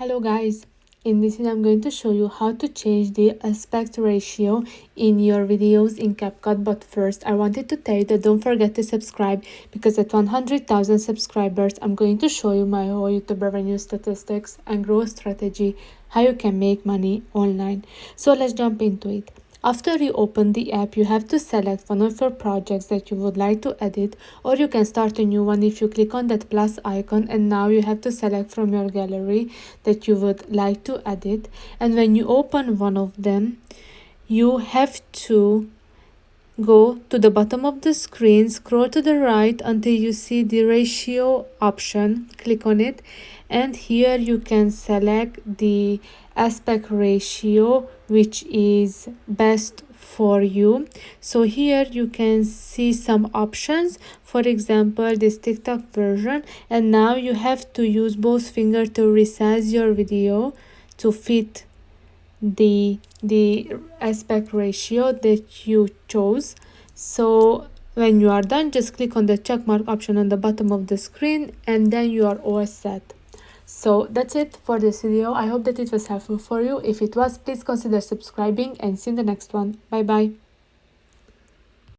Hello guys, in this video I'm going to show you how to change the aspect ratio in your videos in CapCut. But first I wanted to tell you that don't forget to subscribe, because at 100,000 subscribers I'm going to show you my whole YouTube revenue statistics and growth strategy, how you can make money online. So let's jump into it. After you open the app, you have to select one of your projects that you would like to edit, or you can start a new one if you click on that plus icon, and now you have to select from your gallery that you would like to edit. And when you open one of them, you have to go to the bottom of the screen, scroll to the right until you see the ratio option, click on it, and here you can select the aspect ratio which is best for you. So here you can see some options, for example this TikTok version, and now you have to use both fingers to resize your video to fit the aspect ratio that you chose. So when you are done, just click on the check mark option on the bottom of the screen, and then you are all set. So that's it for this video. I hope that it was helpful for you. If it was, please consider subscribing, and see you in the next one. Bye bye.